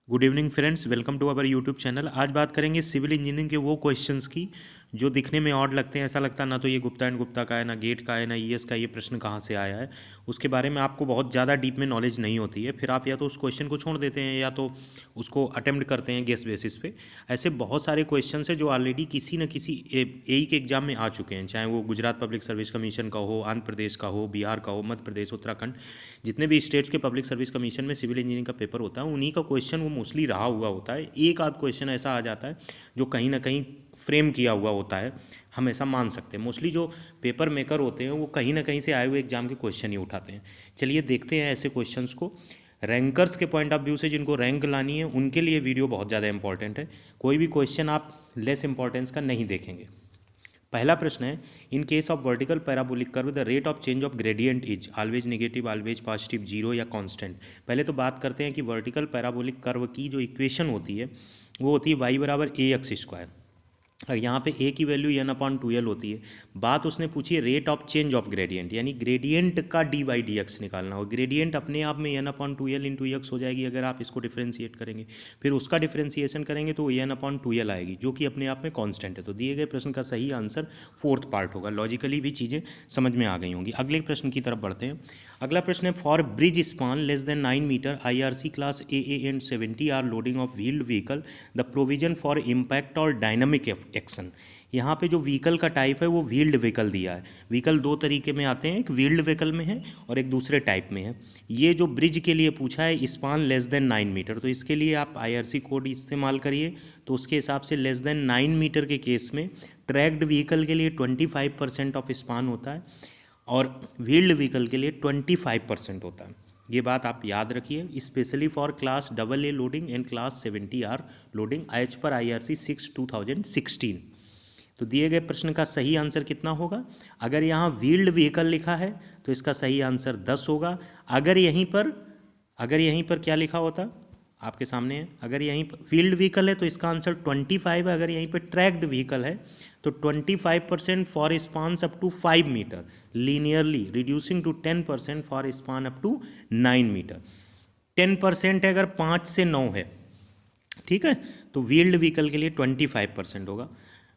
Good evening friends, welcome to our YouTube channel. आज बात करेंगे सिविल इंजीनियरिंग के वो क्वेश्चंस की जो दिखने में ऑड लगते हैं। ऐसा लगता है ना तो ये गुप्ता एंड गुप्ता का है, ना गेट का है, ना ईएस का। ये प्रश्न कहाँ से आया है उसके बारे में आपको बहुत ज़्यादा डीप में नॉलेज नहीं होती है। फिर आप या तो उस क्वेश्चन को छोड़ देते हैं या तो उसको अटेम्प्ट करते हैं गेस बेसिस पे। ऐसे बहुत सारे क्वेश्चन है जो ऑलरेडी किसी न किसी एई के एग्जाम में आ चुके हैं, चाहे वो गुजरात पब्लिक सर्विस कमीशन का हो, आंध्र प्रदेश का हो, बिहार का हो, मध्य प्रदेश, उत्तराखंड, जितने भी स्टेट्स के पब्लिक सर्विस कमीशन में सिविल इंजीनियरिंग का पेपर होता है उन्हीं का क्वेश्चन वो मोस्टली रहा हुआ होता है। एक आध क्वेश्चन ऐसा आ जाता है जो कहीं ना कहीं फ्रेम किया हुआ होता है, हम ऐसा मान सकते हैं। मोस्टली जो पेपर मेकर होते हैं वो कहीं ना कहीं से आए हुए एग्जाम के क्वेश्चन ही उठाते हैं। चलिए देखते हैं ऐसे क्वेश्चंस को। रैंकर्स के पॉइंट ऑफ व्यू से जिनको रैंक लानी है उनके लिए वीडियो बहुत ज़्यादा इंपॉर्टेंट है। कोई भी क्वेश्चन आप लेस इंपॉर्टेंस का नहीं देखेंगे। पहला प्रश्न है, in case of vertical parabolic curve the rate of change of gradient is always negative, always positive, zero या कांस्टेंट। पहले तो बात करते हैं कि वर्टिकल पैराबोलिक कर्व की जो इक्वेशन होती है वो होती है y बराबर ए एक्स स्क्वायर। यहाँ पे a की value N upon two L होती है। बात उसने पूछी है rate of change of gradient, यानी ग्रेडियंट का डी बाई डी एक्स निकालना हो। ग्रेडियंट अपने आप में N upon two L into X हो जाएगी अगर आप इसको डिफ्रेंशिएट करेंगे। फिर उसका डिफ्रेंशिएशन करेंगे तो एन अपॉन टू एल आएगी जो कि अपने आप में कांस्टेंट है। तो दिए गए प्रश्न का सही आंसर फोर्थ पार्ट होगा। लॉजिकली भी चीज़ें समझ में आ गई होंगी। अगले प्रश्न की तरफ बढ़ते हैं। अगला प्रश्न है, for bridge span less than 9 metre IRC class AA and 70 R loading of wheeled vehicle the provision for impact और डायनामिक एक्शन। यहाँ पे जो व्हीकल का टाइप है वो व्हील्ड व्हीकल दिया है। व्हीकल दो तरीके में आते हैं, एक व्हील्ड व्हीकल में है और एक दूसरे टाइप में है। ये जो ब्रिज के लिए पूछा है स्पान लेस देन 9 मीटर, तो इसके लिए आप IRC कोड इस्तेमाल करिए। तो उसके हिसाब से लेस देन 9 मीटर के केस में ट्रैक्ड व्हीकल के लिए 25% ऑफ स्पान होता है और व्हील्ड व्हीकल के लिए 25% होता है। ये बात आप याद रखिए, specially for class AA loading and class 70R loading as per IRC 6/2016। तो दिए गए प्रश्न का सही आंसर कितना होगा? अगर यहाँ व्हील्ड व्हीकल लिखा है तो इसका सही आंसर 10 होगा। अगर यहीं पर क्या लिखा होता आपके सामने है, अगर यहीं पर व्हील्ड व्हीकल है तो इसका आंसर 25 है। अगर यहीं पर ट्रैक्ड व्हीकल है तो 25% for spans up to 5 metre linearly reducing to 10% for span up to 9 metre. 10% है अगर 5 से 9 है, ठीक है। तो व्हील्ड व्हीकल के लिए 25% होगा।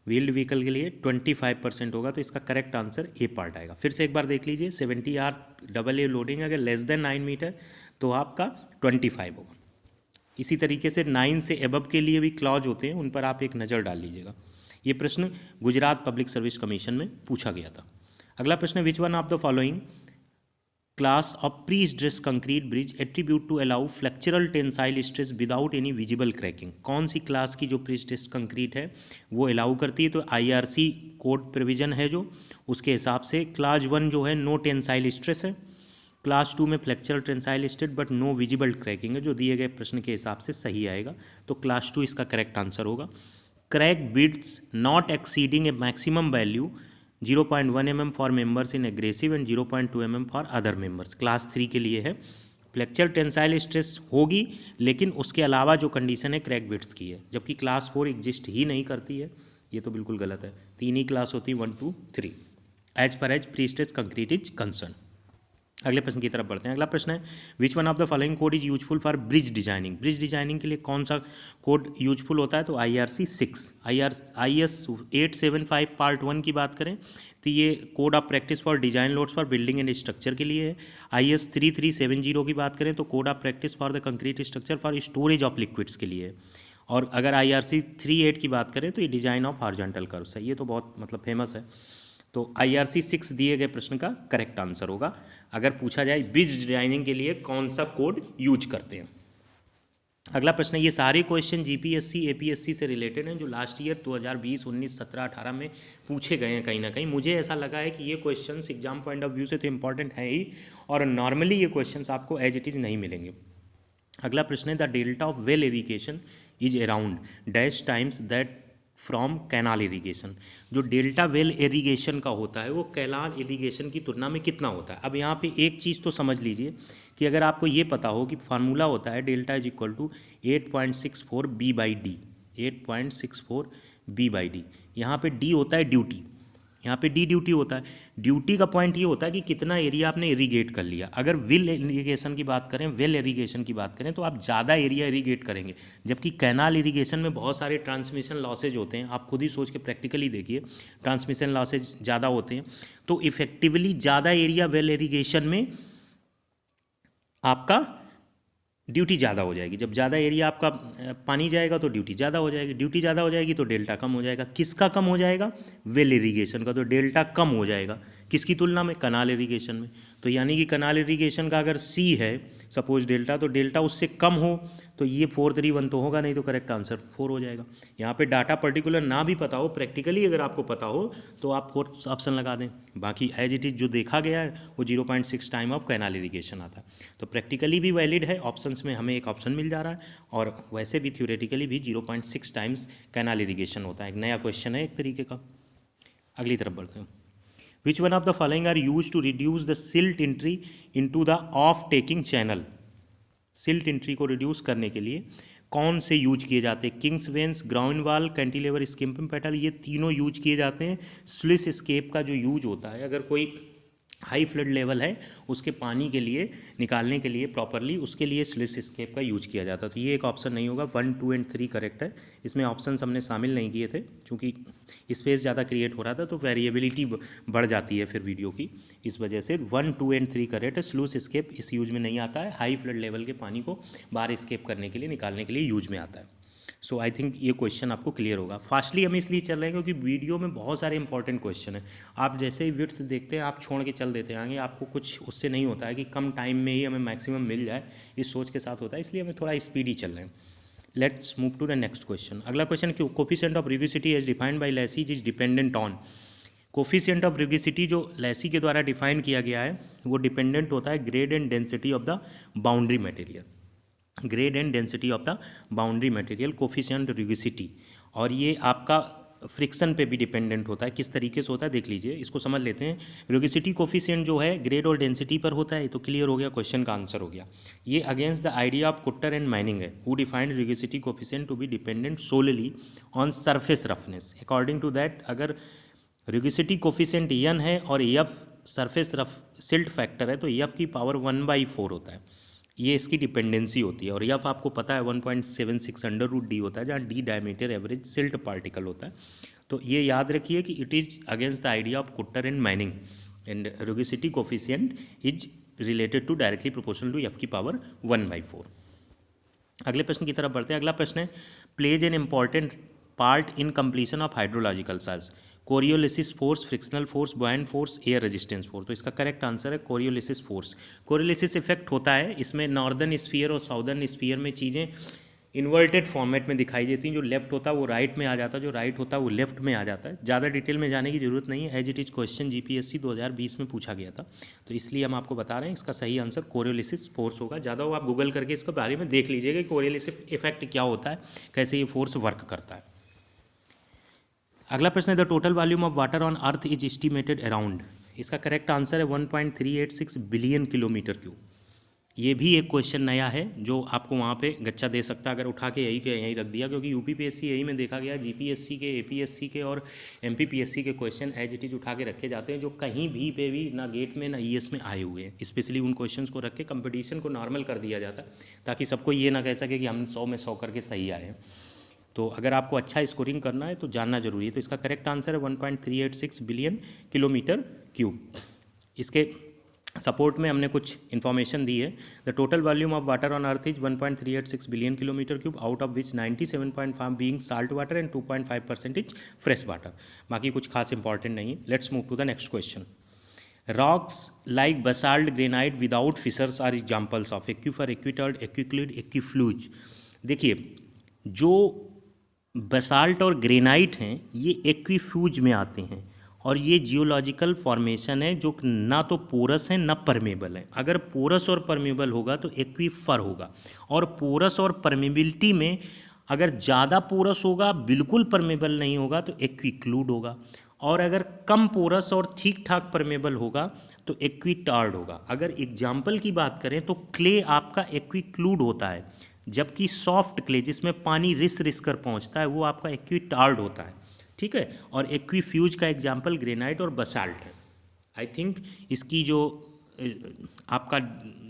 व्हील्ड व्हीकल के लिए 25% होगा, तो इसका करेक्ट आंसर ए पार्ट आएगा। फिर से एक बार देख लीजिए, 70R AA लोडिंग अगर लेस देन 9 मीटर तो आपका 25 होगा। इसी तरीके से 9 से एबव के लिए भी क्लॉज होते हैं, उन पर आप एक नज़र डाल लीजिएगा। ये प्रश्न गुजरात पब्लिक सर्विस कमीशन में पूछा गया था। अगला प्रश्न, which one of the following class of pre stress concrete bridge attribute to allow flexural tensile stress without any visible cracking. कौन सी क्लास की जो प्री स्ट्रेस कंक्रीट है वो अलाउ करती है? तो IRC कोड प्रोविजन है जो, उसके हिसाब से क्लास 1 जो है नो टेंसाइल स्ट्रेस है, क्लास 2 में flexural tensile stress but no visible cracking है, जो दिए गए प्रश्न के हिसाब से सही आएगा। तो क्लास 2 इसका करेक्ट आंसर होगा। Crack widths not exceeding a maximum value 0.1 mm for members in aggressive and 0.2 mm for other members. Class 3 के लिए है। फ्लेक्चर टेंसाइल स्ट्रेस होगी लेकिन उसके अलावा जो कंडीशन है क्रैक बिड्स की है, जबकि क्लास 4 एग्जिस्ट ही नहीं करती है। ये तो बिल्कुल गलत है। 3 ही क्लास होती है, 1 2 3 as per as pre stress concrete is concern. अगले प्रश्न की तरफ बढ़ते हैं। अगला प्रश्न है, which one of the following code is useful for bridge designing. Bridge designing के लिए कौन सा कोड यूजफुल होता है? तो IRC 6। IS 875 पार्ट 1 की बात करें तो ये code of practice for design loads for building and structure के लिए है। IS 3370 की बात करें तो code of practice for the concrete structure for storage of liquids के लिए है। और अगर IRC 38 की बात करें तो ये डिजाइन ऑफ हॉरिजॉन्टल कर्व्स है। ये तो बहुत मतलब फेमस है। तो IRC 6 दिए गए प्रश्न का करेक्ट आंसर होगा। अगर पूछा जाए ब्रिज डिजाइनिंग के लिए कौन सा कोड यूज करते हैं। अगला प्रश्न है, ये सारे क्वेश्चन GPSC APSC से रिलेटेड हैं जो लास्ट ईयर 2020 19 17 18 में पूछे गए हैं। कहीं ना कहीं मुझे ऐसा लगा है कि ये questions exam point of view से तो इंपॉर्टेंट है ही, और नॉर्मली ये क्वेश्चंस आपको एज इट इज़ नहीं मिलेंगे। अगला प्रश्न है, the delta of well irrigation is around dash times that from canal irrigation. जो डेल्टा वेल इरीगेशन का होता है वो कैनाल इरीगेशन की तुलना में कितना होता है? अब यहाँ पे एक चीज़ तो समझ लीजिए कि अगर आपको ये पता हो कि फार्मूला होता है delta is equal to 8.64 B/D, 8.64 B/D। यहाँ पे D होता है ड्यूटी, यहाँ पे डी ड्यूटी होता है। ड्यूटी का पॉइंट ये होता है कि कितना एरिया आपने इरीगेट कर लिया। अगर विल इरीगेशन की बात करें, वेल इरीगेशन की बात करें, तो आप ज़्यादा एरिया इरीगेट करेंगे, जबकि कैनाल इरीगेशन में बहुत सारे ट्रांसमिशन लॉसेज होते हैं। आप खुद ही सोच के प्रैक्टिकली देखिए, ट्रांसमिशन लॉसेज ज़्यादा होते हैं। तो इफेक्टिवली ज़्यादा एरिया वेल इरीगेशन में आपका ड्यूटी ज़्यादा हो जाएगी। जब ज़्यादा एरिया आपका पानी जाएगा तो ड्यूटी ज़्यादा हो जाएगी, ड्यूटी ज़्यादा हो जाएगी तो डेल्टा कम हो जाएगा। किसका कम हो जाएगा? वेल इरीगेशन का। तो डेल्टा कम हो जाएगा किसकी तुलना में? कनाल इरीगेशन में। तो यानी कि कनाल इरीगेशन का अगर सी है सपोज डेल्टा, तो डेल्टा उससे कम हो तो ये 431 तो होगा नहीं, तो करेक्ट आंसर 4 हो जाएगा। यहाँ पे डाटा पर्टिकुलर ना भी पता हो, प्रैक्टिकली अगर आपको पता हो तो आप 4th ऑप्शन लगा दें। बाकी एज इट इज़ जो देखा गया है वो 0.6 टाइम ऑफ कैनाल इरीगेशन आता है। तो प्रैक्टिकली भी वैलिड है, ऑप्शंस में हमें एक ऑप्शन मिल जा रहा है, और वैसे भी थ्योरेटिकली भी 0.6 टाइम्स कैनाल इरीगेशन होता है। एक नया क्वेश्चन है एक तरीके का। अगली तरफ बढ़ते हैं। Which one of the following are use to reduce the silt entry into the off taking channel? Silt entry को रिड्यूस करने के लिए कौन से यूज किए जाते हैं? Kings vanes, ground wall, cantilever, skimming petal, ये तीनों यूज किए जाते हैं। स्लुइस एस्केप का जो यूज होता है, अगर कोई हाई फ्लड लेवल है उसके पानी के लिए निकालने के लिए प्रॉपरली, उसके लिए स्लुइस एस्केप का यूज किया जाता है। तो ये एक ऑप्शन नहीं होगा, 1, 2 एंड 3 करेक्ट है। इसमें ऑप्शन हमने शामिल नहीं किए थे क्योंकि स्पेस ज़्यादा क्रिएट हो रहा था, तो वेरिएबिलिटी बढ़ जाती है फिर वीडियो की, इस वजह से 1, 2 एंड 3 करेक्ट है। स्लुइस एस्केप इस यूज में नहीं आता है, हाई फ्लड लेवल के पानी को बाहर एस्केप करने के लिए, निकालने के लिए यूज में आता है। सो आई थिंक ये क्वेश्चन आपको क्लियर होगा। फास्टली हम इसलिए चल रहे हैं क्योंकि वीडियो में बहुत सारे इंपॉर्टेंट क्वेश्चन हैं। आप जैसे ही विड्थ देखते हैं आप छोड़ के चल देते आएंगे, आपको कुछ उससे नहीं होता है कि कम टाइम में ही हमें मैक्सिमम मिल जाए, इस सोच के साथ होता है, इसलिए हमें थोड़ा स्पीडी चल रहे हैं। Let's move to the next question. अगला question, coefficient of rugosity as defined by Lacey is dependent on. Coefficient of rugosity जो लेसी के द्वारा डिफाइन किया गया है वो डिपेंडेंट होता है grade and density of the boundary material. Grade and density of the boundary material, coefficient rugosity. और ये आपका फ्रिक्शन पे भी डिपेंडेंट होता है। किस तरीके से होता है देख लीजिए, इसको समझ लेते हैं। रुगिसिटी कोफिशिएंट जो है ग्रेड और डेंसिटी पर होता है, तो क्लियर हो गया, क्वेश्चन का आंसर हो गया। ये against the idea of Kutter and Manning है, who defined rugosity coefficient to be dependent solely on surface roughness. According to that, अगर रुगिसिटी कोफिशिएंट n है और f surface rough silt factor है, तो एफ की पावर 1/4 होता है। ये इसकी डिपेंडेंसी होती है। और एफ आपको पता है 1.76 √d होता है, जहाँ d diameter average silt particle होता है। तो ये याद रखिए कि it is against the idea of Kutter and Manning, and rugosity coefficient is related to directly proportional to f की पावर 1/4। अगले प्रश्न की तरफ बढ़ते हैं। अगला प्रश्न है, plays an important part in completion of hydrological science. कोरियोलिसिस force, frictional force, buoyant force, air resistance force. तो इसका करेक्ट आंसर है कोरियोलिसिस फोर्स। कोरियोलिसिस इफेक्ट होता है, इसमें नॉर्दर्न स्फीयर और साउदर्न स्फीयर में चीज़ें इन्वर्टेड फॉर्मेट में दिखाई देती हैं। जो लेफ्ट होता है वो राइट में आ जाता है, जो राइट होता है वो लेफ्ट में आ जाता है। ज़्यादा डिटेल में जाने की जरूरत नहीं है, as it is question GPSC 2020 में पूछा गया था, तो इसलिए हम आपको बता रहे हैं इसका सही आंसर कोरियोलिसिस फोर्स होगा। ज़्यादा वो आप गूगल करके इसके बारे में देख लीजिएगा कि कोरियोलिसिस इफेक्ट क्या होता है, कैसे ये फोर्स वर्क करता है। अगला प्रश्न है, the total volume of water on earth is estimated around. इसका करेक्ट आंसर है 1.386 बिलियन किलोमीटर क्यूब। ये भी एक क्वेश्चन नया है जो आपको वहाँ पे गच्चा दे सकता है अगर उठा के यहीं के यहीं रख दिया, क्योंकि यूपीपीएससी यही में देखा गया, जीपीएससी के, एपीएससी के और एमपीपीएससी के क्वेश्चन एज इट इज उठा के रखे जाते हैं, जो कहीं भी पे भी ना गेट में ना ईएस में आए हुए हैं। स्पेशली उन क्वेश्चंस को रख के कंपटीशन को नॉर्मल कर दिया जाता है, ताकि सबको ये ना कह सके कि हम 100 में 100 करके सही आए हैं। तो अगर आपको अच्छा स्कोरिंग करना है तो जानना जरूरी है। तो इसका करेक्ट आंसर है 1.386 बिलियन किलोमीटर क्यूब। इसके सपोर्ट में हमने कुछ इन्फॉर्मेशन दी है। The total volume of water on earth is 1.386 billion kilometre cube, out of which 97.5 being salt water and 2.5% is fresh water. बाकी कुछ खास इंपॉर्टेंट नहीं है। Let's move to the next question. Rocks like basalt, granite without fissures are examples of aquifer, aquitard, aquiclude, aquifuge. देखिए, जो basalt और granite हैं ये एक्वीफ्यूज में आते हैं, और ये जियोलॉजिकल फॉर्मेशन है जो ना तो पोरस है ना परमेबल है। अगर पोरस और परमेबल होगा तो एक्वीफर होगा, और पोरस और परमेबिलिटी में अगर ज़्यादा पोरस होगा, बिल्कुल परमेबल नहीं होगा, तो एक्वीक्लूड होगा, और अगर कम पोरस और ठीक ठाक परमेबल होगा तो एक्वीटार्ड होगा। अगर एग्जाम्पल की बात करें तो क्ले आपका एक्वीक्लूड होता है, जबकि सॉफ्ट क्ले जिसमें पानी रिस रिस कर पहुंचता है वो आपका एक्वीटार्ड होता है। ठीक है। और एक्वीफ्यूज का एग्जाम्पल ग्रेनाइट और बसाल्ट है। आई थिंक इसकी जो आपका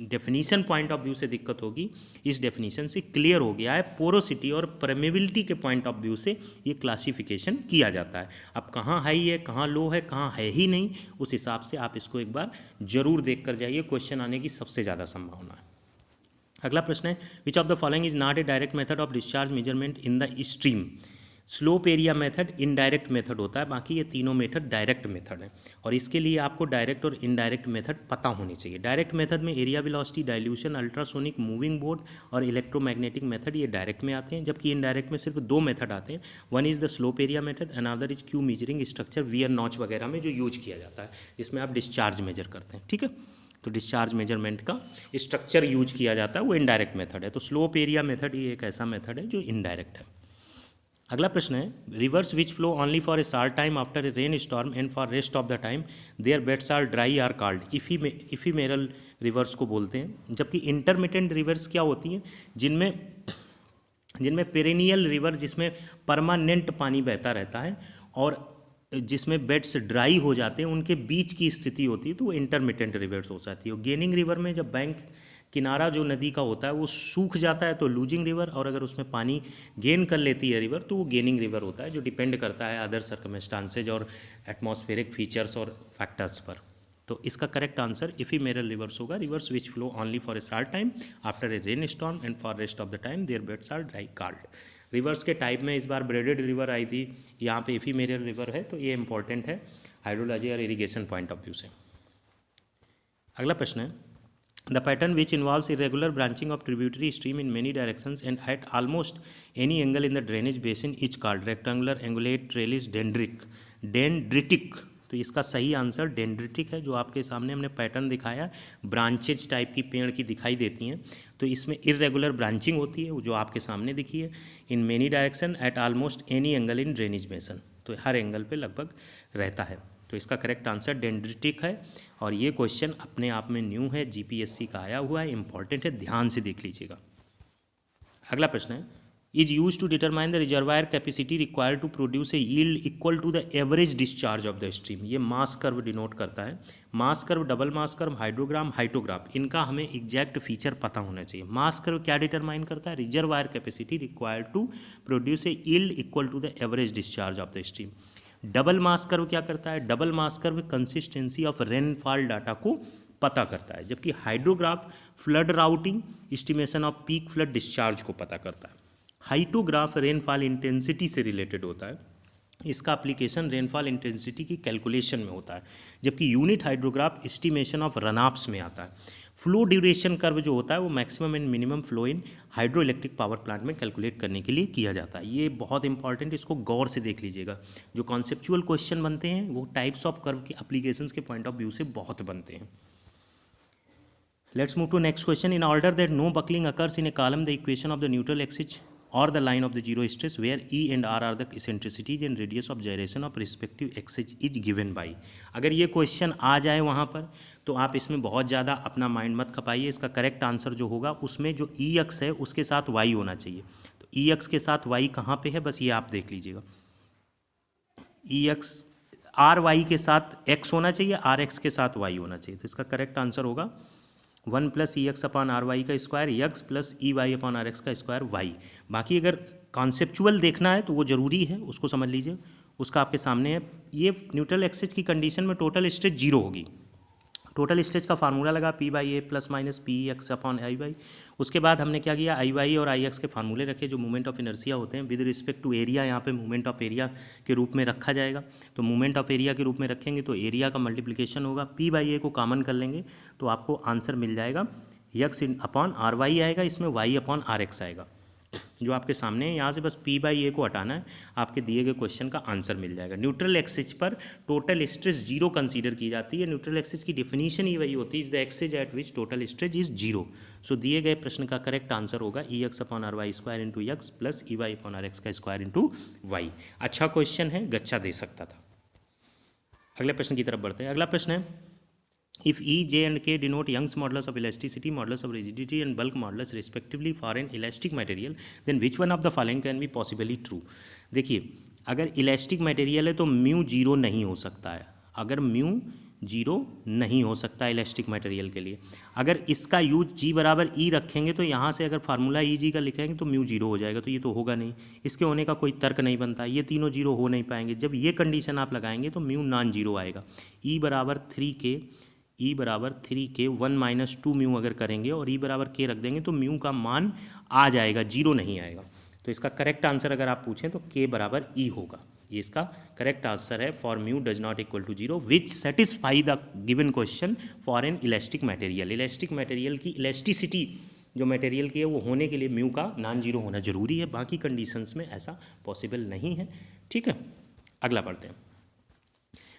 डेफिनीशन पॉइंट ऑफ व्यू से दिक्कत होगी, इस डेफिनीशन से क्लियर हो गया है। पोरोसिटी और परमेबिलिटी के पॉइंट ऑफ व्यू से ये क्लासिफिकेशन किया जाता है। अब कहाँ हाई है, कहाँ लो है, कहाँ है ही नहीं, उस हिसाब से आप इसको एक बार जरूर देख कर जाइए, क्वेश्चन आने की सबसे ज़्यादा संभावना है। अगला प्रश्न है, which of the following is not a direct method of discharge measurement in the stream. Slope area method indirect method होता है, बाकी ये तीनों मेथड डायरेक्ट मेथड है। और इसके लिए आपको डायरेक्ट और इनडायरेक्ट मेथड पता होनी चाहिए। डायरेक्ट मेथड में area velocity, dilution, ultrasonic, moving board और इलेक्ट्रोमैग्नेटिक मेथड ये डायरेक्ट में आते हैं, जबकि इनडायरेक्ट में सिर्फ दो मेथड आते हैं। One is the slope area method, another is Q measuring structure, wear notch वगैरह में जो यूज किया जाता है, जिसमें आप डिस्चार्ज मेजर करते हैं। ठीक है, तो डिस्चार्ज मेजरमेंट का स्ट्रक्चर यूज किया जाता है, वो इनडायरेक्ट मेथड है। तो स्लोप एरिया मेथड ये एक ऐसा मेथड है जो इनडायरेक्ट है। अगला प्रश्न है, rivers which flow only for a short time after a rain storm and for rest of the time their beds are dry are called ephemeral rivers को बोलते हैं। जबकि इंटरमिटेंट रिवर्स क्या होती हैं, जिनमें पेरेनियल रिवर, जिसमें परमानेंट पानी बहता रहता है और जिसमें बेड्स ड्राई हो जाते हैं, उनके बीच की स्थिति होती है, तो वो इंटरमिटेंट रिवर्स हो जाती है। गेनिंग रिवर में जब बैंक किनारा जो नदी का होता है वो सूख जाता है तो लूजिंग रिवर, और अगर उसमें पानी गेन कर लेती है रिवर तो वो गेनिंग रिवर होता है, जो डिपेंड करता है अदर सर्कमस्टांसेज और एटमॉस्फेरिक फीचर्स और फैक्टर्स पर। तो इसका करेक्ट आंसर इफीमेरल रिवर्स होगा, rivers which flow only for a short time after a rain storm and for rest of the time their beds are dry called. Rivers के type में इस बार braided river आई थी, यहाँ पे इफीमेरल river है, तो ये इंपॉर्टेंट है हाइड्रोलॉजी और इरिगेशन पॉइंट ऑफ व्यू से। अगला प्रश्न है, the pattern which involves irregular branching of tributary stream in many directions and at almost any angle in the drainage basin is called rectangular, angulate, trellis, dendritic. तो इसका सही answer dendritic है। जो आपके सामने हमने पैटर्न दिखाया, ब्रांचेज टाइप की पेड़ की दिखाई देती हैं, तो इसमें इरेगुलर ब्रांचिंग होती है, जो आपके सामने दिखी है, in many direction at almost any angle in drainage basin, तो हर एंगल पे लगभग रहता है। तो इसका करेक्ट आंसर डेंड्रिटिक है। और ये क्वेश्चन अपने आप में न्यू है, जीपीएससी का आया हुआ है, इंपॉर्टेंट है, ध्यान से देख लीजिएगा। अगला प्रश्न है, is use to determine the reservoir capacity required to produce a yield equal to the average discharge of the stream. ये मास कर्व डिनोट करता है। Mass curve, double mass curve, hydrograph, hyetograph, इनका हमें एग्जैक्ट फीचर पता होना चाहिए। मास curve क्या determine करता है, reservoir capacity required to produce a yield equal to the average discharge of the stream. Double mass curve क्या करता है, double mass curve consistency of rainfall data को पता करता है, जबकि hydrograph flood routing, estimation of peak flood discharge को पता करता है। हाइटोग्राफ रेनफॉल इंटेंसिटी से रिलेटेड होता है, इसका एप्लीकेशन रेनफॉल इंटेंसिटी की कैलकुलेशन में होता है, जबकि यूनिट हाइड्रोग्राफ एस्टिमेशन ऑफ रनऑफ्स में आता है। फ्लो ड्यूरेशन कर्व जो होता है वो maximum and minimum flow in hydro electric power plant में कैलकुलेट करने के लिए किया जाता है। ये बहुत इंपॉर्टेंट, इसको गौर से देख लीजिएगा। जो कॉन्सेप्चुअल क्वेश्चन बनते हैं वो टाइप्स ऑफ कर्व के एप्लीकेशंस के पॉइंट ऑफ व्यू से बहुत बनते हैं। Let's move to next question. In order that no buckling occurs in a column, the equation of the neutral axis or the line of the zero stress where E and R are the eccentricities and radius of gyration of respective axis is given by। अगर ये question आ जाए वहाँ पर तो आप इसमें बहुत ज़्यादा अपना माइंड मत खपाइए। इसका करेक्ट आंसर जो होगा उसमें जो ई एक्स है उसके साथ वाई होना चाहिए। तो ई एक्स के साथ वाई कहाँ पे है, बस ये आप देख लीजिएगा। ई एक्स आर वाई के साथ एक्स होना चाहिए, आर एक्स के साथ वाई होना चाहिए। तो इसका करेक्ट आंसर होगा 1 plus E x upon R Y का square X plus E Y upon R x का स्क्वायर वाई। बाकी अगर कॉन्सेप्चुअल देखना है तो वो ज़रूरी है, उसको समझ लीजिए, उसका आपके सामने है। ये न्यूट्रल एक्सिस की कंडीशन में टोटल स्ट्रेस जीरो होगी। टोटल स्ट्रेच का फार्मूला लगा P by A plus minus P X upon I Y. उसके बाद हमने क्या किया, आई वाई और आई एक्स के फार्मूले रखे जो मूवमेंट ऑफ इनर्शिया होते हैं विद रिस्पेक्ट टू एरिया। यहाँ पे मूवमेंट ऑफ एरिया के रूप में रखा जाएगा। तो मूवमेंट ऑफ एरिया के रूप में रखेंगे तो एरिया का मल्टीप्लिकेशन होगा, पी बाई ए को कॉमन कर लेंगे तो आपको आंसर मिल जाएगा एक्स अपॉन आर वाई आएगा, इसमें वाई अपॉन आर एक्स आएगा जो आपके सामने है। यहाँ से बस पी बाई ए को हटाना है, आपके दिए गए क्वेश्चन का आंसर मिल जाएगा। न्यूट्रल एक्सिस पर टोटल स्ट्रेस जीरो कंसीडर की जाती है। न्यूट्रल एक्सिस की डिफिनीशन ही वही होती है, is the axis at which total stress is zero. So दिए गए प्रश्न का करेक्ट आंसर होगा E x upon R y square into x plus E Y upon R x का स्क्वायर इंटू वाई। अच्छा क्वेश्चन है, गच्चा दे सकता था। अगले प्रश्न की तरफ बढ़ते हैं। अगला प्रश्न है if E, J and K denote Young's modulus of elasticity, modulus of rigidity and bulk modulus respectively for an elastic material, then which one of the following can be possibly true? देखिए, अगर elastic material है तो mu zero नहीं हो सकता है, अगर mu zero नहीं हो सकता है इलास्टिक मटेरियल के लिए। अगर इसका यूज जी बराबर ई रखेंगे तो यहाँ से अगर फार्मूला ई जी का लिखेंगे तो म्यू जीरो हो जाएगा, तो ये तो होगा नहीं, इसके होने का कोई तर्क नहीं बनता, ये तीनों जीरो हो नहीं पाएंगे। जब ये कंडीशन आप लगाएंगे तो म्यू नॉन जीरो आएगा। ई बराबर 3K, ई बराबर 3K 1 माइनस 2 म्यू अगर करेंगे और ई बराबर के रख देंगे तो म्यू का मान आ जाएगा, जीरो नहीं आएगा। तो इसका करेक्ट आंसर अगर आप पूछें तो के बराबर ई होगा, ये इसका करेक्ट आंसर है for mu does not equal to zero which satisfy the given question for an elastic material. Elastic material की इलास्टिसिटी जो मटेरियल की है वो होने के लिए म्यू का नॉन जीरो होना जरूरी है, बाकी कंडीशंस में ऐसा पॉसिबल नहीं है। ठीक है, अगला पढ़ते हैं।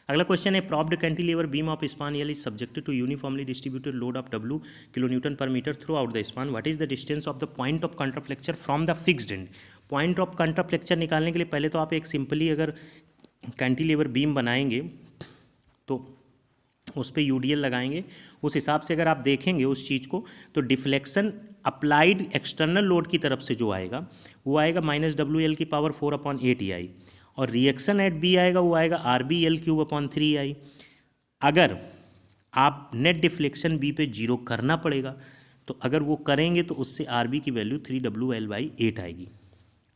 अगला क्वेश्चन है, propped cantilever beam of span L is subjected to uniformly distributed load of W kilonewton per metre throughout the span. What is the distance of the point of contraflexure from the fixed end. Point of contraflexure निकालने के लिए पहले तो आप एक simply अगर cantilever beam बनाएंगे तो उस पर यूडीएल लगाएंगे, उस हिसाब से अगर आप देखेंगे उस चीज़ को तो डिफ्लेक्शन अप्लाइड एक्सटर्नल लोड की तरफ से जो आएगा वो आएगा -WL⁴ अपॉन 8EI, और रिएक्शन एट बी आएगा वो आएगा RBL³ अपॉन 3I। अगर आप नेट डिफ्लेक्शन बी पे जीरो करना पड़ेगा, तो अगर वो करेंगे तो उससे RB की वैल्यू 3WL/8 आएगी।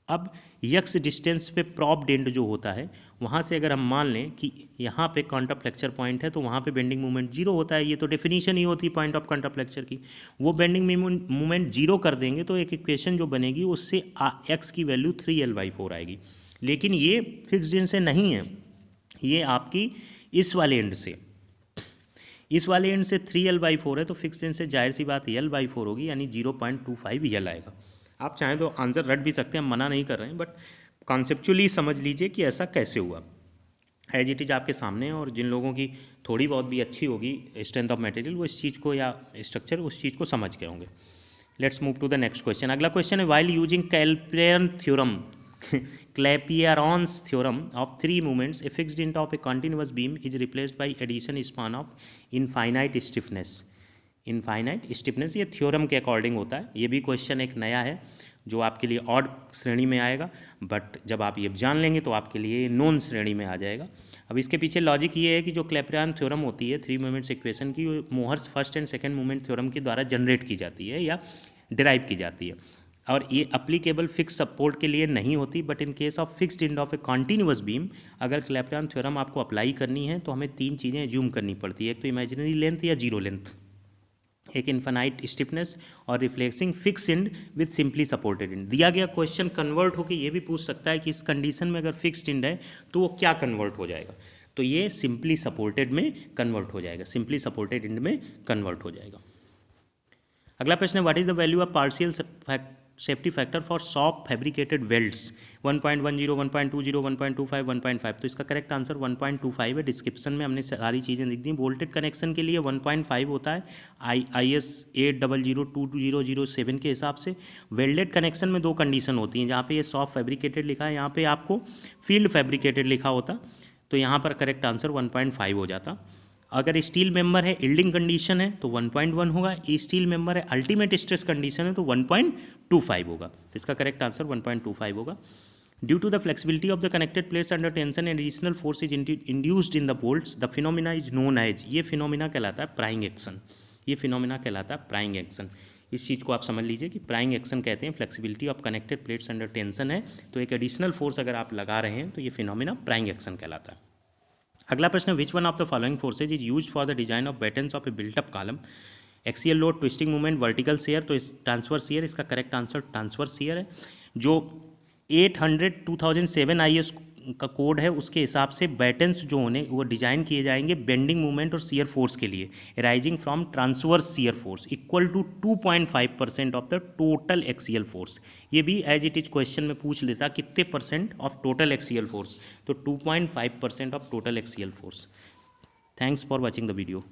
अब यक्स डिस्टेंस पे प्रॉप्ड एंड जो होता है वहाँ से अगर हम मान लें कि यहाँ पे कॉन्ट्राफ्लेक्चर पॉइंट है तो वहाँ पे बेंडिंग मूवमेंट जीरो होता है, ये तो डेफिनेशन ही होती है पॉइंट ऑफ कॉन्ट्राफ्लेक्चर की। वो बेंडिंग मूवमेंट जीरो कर देंगे तो एक इक्वेशन जो बनेगी उससे एक्स की वैल्यू 3L/4 आएगी। लेकिन ये फिक्स्ड एंड से नहीं है, ये आपकी इस वाले एंड से, इस वाले एंड से 3L/4 है, तो फिक्स्ड एंड से जाहिर सी बात L/4 होगी, यानी 0.25 L आएगा। आप चाहें तो आंसर रट भी सकते हैं, हम मना नहीं कर रहे हैं, बट कॉन्सेप्चुअली समझ लीजिए कि ऐसा कैसे हुआ। एज इट इज आपके सामने, और जिन लोगों की थोड़ी बहुत भी अच्छी होगी स्ट्रेंथ ऑफ मटेरियल वो इस चीज़ को या स्ट्रक्चर उस चीज़ को समझ गए होंगे। Let's move to the next question. अगला क्वेश्चन है, while using Clapeyron theorem Clapeyron's theorem of three moments, a fixed end of a continuous beam is replaced by addition span of infinite stiffness. Infinite stiffness ये theorem के according होता है। ये भी question एक नया है जो आपके लिए ऑड श्रेणी में आएगा, बट जब आप ये जान लेंगे तो आपके लिए नॉन श्रेणी में आ जाएगा। अब इसके पीछे लॉजिक ये है कि जो क्लैपेरॉन थ्योरम होती है थ्री मोमेंट्स इक्वेशन की, Mohr's first and second moment theorem के द्वारा जनरेट की जाती है या डिराइव की जाती है, और ये अप्लीकेबल फिक्स सपोर्ट के लिए नहीं होती। But in case of fixed end of A continuous beam अगर क्लैपेरॉन थ्योरम आपको अप्लाई करनी है तो हमें तीन चीज़ें एज्यूम करनी पड़ती है, एक तो इमेजिनरी लेंथ या जीरो लेंथ, एक इन्फाइनाइट स्टिफनेस, और replacing fixed end with simply supported end. दिया गया क्वेश्चन कन्वर्ट होकर ये भी पूछ सकता है कि इस कंडीशन में अगर फिक्स्ड एंड है तो वो क्या कन्वर्ट हो जाएगा, तो ये सिंपली सपोर्टेड में कन्वर्ट हो जाएगा, सिंपली सपोर्टेड एंड में कन्वर्ट हो जाएगा। अगला प्रश्न है, what is the value of partial safety factor for soft fabricated welds 1.10, 1.20, 1.25, 1.5। तो इसका करेक्ट आंसर 1.25 है। डिस्क्रिप्शन में हमने सारी चीज़ें लिख दी। बोल्टेड कनेक्शन के लिए 1.5 होता है IS 8002007 के हिसाब से। वेल्डेड कनेक्शन में दो कंडीशन होती हैं, जहाँ पे ये सॉफ्ट फैब्रिकेटेड लिखा है, यहाँ पे आपको फील्ड फैब्रिकेटेड लिखा होता, तो यहाँ पर करेक्ट आंसर 1.5 हो जाता। अगर स्टील मेंबर है, यील्डिंग कंडीशन है तो 1.1 होगा, स्टील मेंबर है अल्टीमेट स्ट्रेस कंडीशन है तो 1.25 होगा, तो इसका करेक्ट आंसर 1.25 होगा। Due to the flexibility of the connected plates under tension and additional force is induced in the bolts, the phenomena is known as, ये फिनोमिना कहलाता है प्राइंग एक्शन, ये फिनोमिना कहलाता है प्राइंग एक्शन। इस चीज़ को आप समझ लीजिए कि प्राइंग एक्शन कहते हैं flexibility of connected plates under tension है, तो एक एडिशनल फोर्स अगर आप लगा रहे हैं तो ये फिनोमिना प्राइंग एक्शन कहलाता है। अगला प्रश्न, which one of the following forces is use for the design of battens of A built up column, axial load, twisting movement, vertical share, तो इस ट्रांसफर शेयर, इसका करेक्ट आंसर ट्रांसफर शेयर है। जो 800/2007 IS का कोड है उसके हिसाब से बैटन्स जो होने वो डिजाइन किए जाएंगे बेंडिंग मूवमेंट और शेयर फोर्स के लिए, rising from transverse shear force equal to 2.5% of the total axial force. ये भी एज इट इज क्वेश्चन में पूछ लेता कितने percent of total axial force, तो 2.5% of total axial force. Thanks for watching the video.